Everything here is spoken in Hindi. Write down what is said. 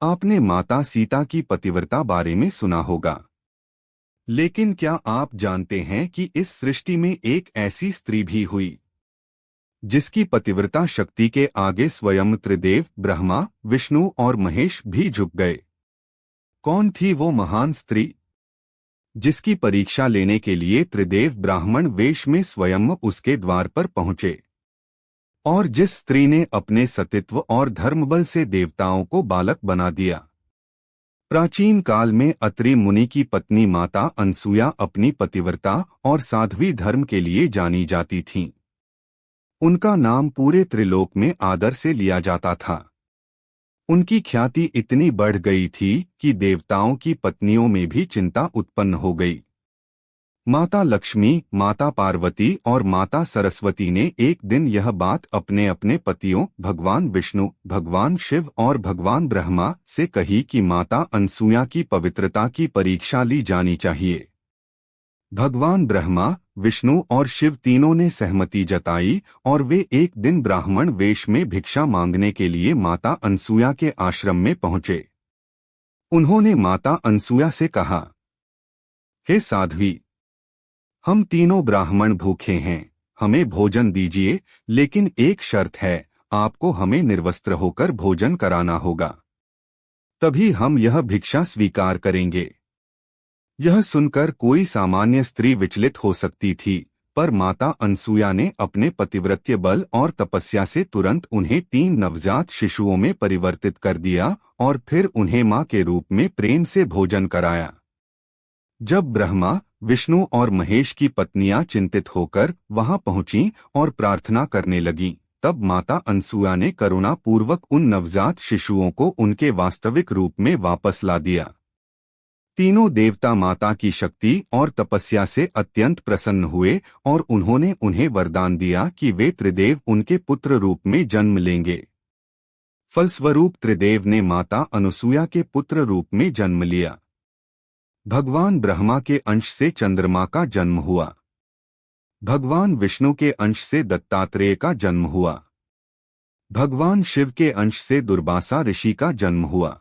आपने माता सीता की पतिव्रता बारे में सुना होगा, लेकिन क्या आप जानते हैं कि इस सृष्टि में एक ऐसी स्त्री भी हुई जिसकी पतिव्रता शक्ति के आगे स्वयं त्रिदेव ब्रह्मा, विष्णु और महेश भी झुक गए? कौन थी वो महान स्त्री जिसकी परीक्षा लेने के लिए त्रिदेव ब्राह्मण वेश में स्वयं उसके द्वार पर पहुंचे, और जिस स्त्री ने अपने सतीत्व और धर्मबल से देवताओं को बालक बना दिया? प्राचीन काल में अत्रि मुनि की पत्नी माता अनसुया अपनी पतिव्रता और साध्वी धर्म के लिए जानी जाती थीं। उनका नाम पूरे त्रिलोक में आदर से लिया जाता था। उनकी ख्याति इतनी बढ़ गई थी कि देवताओं की पत्नियों में भी चिंता उत्पन्न हो गई। माता लक्ष्मी, माता पार्वती और माता सरस्वती ने एक दिन यह बात अपने अपने पतियों भगवान विष्णु, भगवान शिव और भगवान ब्रह्मा से कही कि माता अनसुया की पवित्रता की परीक्षा ली जानी चाहिए। भगवान ब्रह्मा, विष्णु और शिव तीनों ने सहमति जताई और वे एक दिन ब्राह्मण वेश में भिक्षा मांगने के लिए माता अनसुया के आश्रम में पहुंचे। उन्होंने माता अनसुया से कहा, हे साध्वी, हम तीनों ब्राह्मण भूखे हैं, हमें भोजन दीजिए, लेकिन एक शर्त है, आपको हमें निर्वस्त्र होकर भोजन कराना होगा, तभी हम यह भिक्षा स्वीकार करेंगे। यह सुनकर कोई सामान्य स्त्री विचलित हो सकती थी, पर माता अनसुया ने अपने पतिव्रत्य बल और तपस्या से तुरंत उन्हें 3 नवजात शिशुओं में परिवर्तित कर दिया और फिर उन्हें मां के रूप में प्रेम से भोजन कराया। जब ब्रह्मा, विष्णु और महेश की पत्नियां चिंतित होकर वहां पहुंचीं और प्रार्थना करने लगीं, तब माता अनसुया ने करुणा पूर्वक उन नवजात शिशुओं को उनके वास्तविक रूप में वापस ला दिया। तीनों देवता माता की शक्ति और तपस्या से अत्यंत प्रसन्न हुए और उन्होंने उन्हें वरदान दिया कि वे त्रिदेव उनके पुत्र रूप में जन्म लेंगे। फलस्वरूप त्रिदेव ने माता अनसुया के पुत्र रूप में जन्म लिया। भगवान ब्रह्मा के अंश से चंद्रमा का जन्म हुआ। भगवान विष्णु के अंश से दत्तात्रेय का जन्म हुआ। भगवान शिव के अंश से दुर्वासा ऋषि का जन्म हुआ।